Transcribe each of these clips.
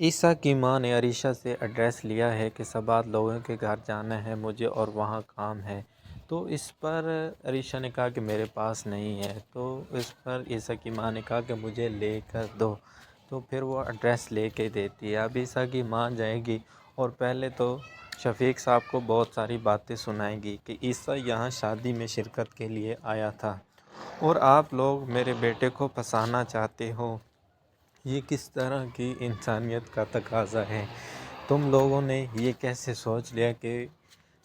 عیسیٰ کی ماں نے عریشہ سے ایڈریس لیا ہے کہ سبات لوگوں کے گھر جانا ہے مجھے اور وہاں کام ہے۔ تو اس پر عریشہ نے کہا کہ میرے پاس نہیں ہے۔ تو اس پر عیسیٰ کی ماں نے کہا کہ مجھے لے کر دو۔ تو پھر وہ ایڈریس لے کے دیتی ہے۔ اب عیسیٰ کی ماں جائے گی اور پہلے تو شفیق صاحب کو بہت ساری باتیں سنائے گی کہ عیسیٰ یہاں شادی میں شرکت کے لیے آیا تھا اور آپ لوگ میرے بیٹے کو پھنسانا چاہتے ہو۔ یہ کس طرح کی انسانیت کا تقاضا ہے؟ تم لوگوں نے یہ کیسے سوچ لیا کہ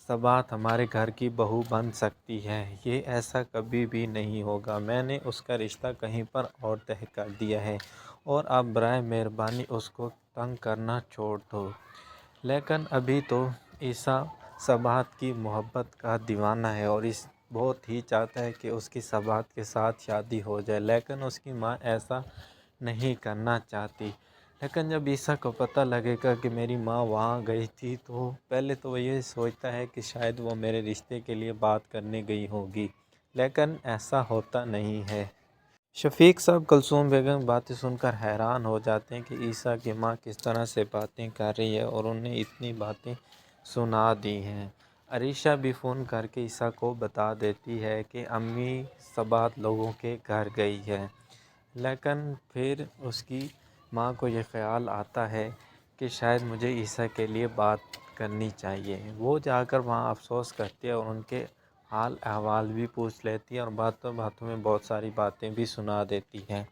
سبات ہمارے گھر کی بہو بن سکتی ہے؟ یہ ایسا کبھی بھی نہیں ہوگا۔ میں نے اس کا رشتہ کہیں پر اور طے کر دیا ہے اور اب برائے مہربانی اس کو تنگ کرنا چھوڑ دو۔ لیکن ابھی تو عیسیٰ سبات کی محبت کا دیوانہ ہے اور بہت ہی چاہتا ہے کہ اس کی سبات کے ساتھ شادی ہو جائے، لیکن اس کی ماں ایسا نہیں کرنا چاہتی۔ لیکن جب عیسیٰ کو پتہ لگے گا کہ میری ماں وہاں گئی تھی تو پہلے تو وہ یہ سوچتا ہے کہ شاید وہ میرے رشتے کے لیے بات کرنے گئی ہوگی، لیکن ایسا ہوتا نہیں ہے۔ شفیق صاحب کلثوم بیگم باتیں سن کر حیران ہو جاتے ہیں کہ عیسیٰ کی ماں کس طرح سے باتیں کر رہی ہے اور انہیں اتنی باتیں سنا دی ہیں۔ عریشہ بھی فون کر کے عیسیٰ کو بتا دیتی ہے کہ امی سبات لوگوں کے گھر گئی ہے، لیکن پھر اس کی ماں کو یہ خیال آتا ہے کہ شاید مجھے عیسیٰ کے لیے بات کرنی چاہیے۔ وہ جا کر وہاں افسوس کرتی ہے اور ان کے حال احوال بھی پوچھ لیتی ہے اور باتوں باتوں میں بہت ساری باتیں بھی سنا دیتی ہے۔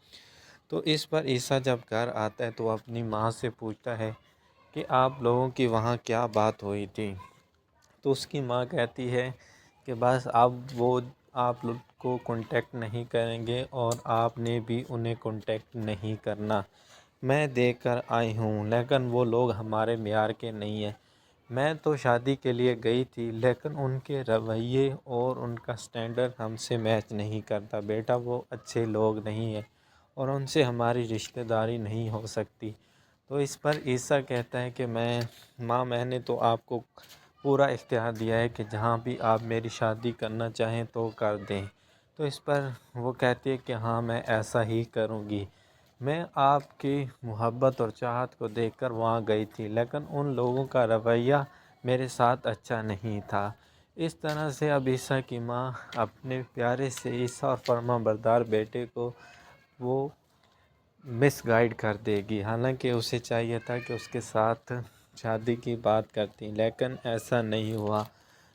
تو اس پر عیسیٰ جب گھر آتا ہے تو وہ اپنی ماں سے پوچھتا ہے کہ آپ لوگوں کی وہاں کیا بات ہوئی تھی؟ تو اس کی ماں کہتی ہے کہ بس اب وہ آپ لوگ کو کانٹیکٹ نہیں کریں گے اور آپ نے بھی انہیں کانٹیکٹ نہیں کرنا۔ میں دیکھ کر آئی ہوں لیکن وہ لوگ ہمارے معیار کے نہیں ہیں۔ میں تو شادی کے لیے گئی تھی لیکن ان کے رویے اور ان کا سٹینڈرڈ ہم سے میچ نہیں کرتا بیٹا، وہ اچھے لوگ نہیں ہیں اور ان سے ہماری رشتہ داری نہیں ہو سکتی۔ تو اس پر عیسیٰ کہتا ہے کہ میں نے تو آپ کو پورا اختیار دیا ہے کہ جہاں بھی آپ میری شادی کرنا چاہیں تو کر دیں۔ تو اس پر وہ کہتی ہے کہ ہاں میں ایسا ہی کروں گی۔ میں آپ کی محبت اور چاہت کو دیکھ کر وہاں گئی تھی لیکن ان لوگوں کا رویہ میرے ساتھ اچھا نہیں تھا۔ اس طرح سے اب عیسیٰ کی ماں اپنے پیارے سے عیسیٰ اور فرما بردار بیٹے کو وہ مس گائیڈ کر دے گی، حالانکہ اسے چاہیے تھا کہ اس کے ساتھ شادی کی بات کرتی، لیکن ایسا نہیں ہوا۔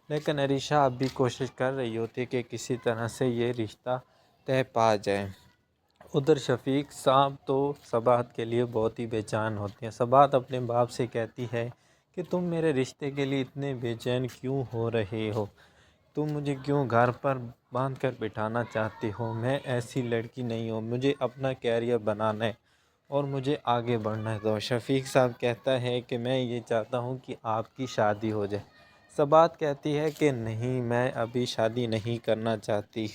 لیکن عریشہ اب بھی کوشش کر رہی ہوتی کہ کسی طرح سے یہ رشتہ طے پا جائے۔ ادھر شفیق صاحب تو سبات کے لیے بہت ہی بے چین ہوتے ہیں۔ سبات اپنے باپ سے کہتی ہے کہ تم میرے رشتے کے لیے اتنے بے چین کیوں ہو رہے ہو؟ تم مجھے کیوں گھر پر باندھ کر بٹھانا چاہتے ہو؟ میں ایسی لڑکی نہیں ہوں، مجھے اپنا کیریئر بنانا ہے اور مجھے آگے بڑھنا ہے۔ تو شفیق صاحب کہتا ہے کہ میں یہ چاہتا ہوں کہ آپ کی شادی ہو جائے۔ سبات کہتی ہے کہ نہیں، میں ابھی شادی نہیں کرنا چاہتی۔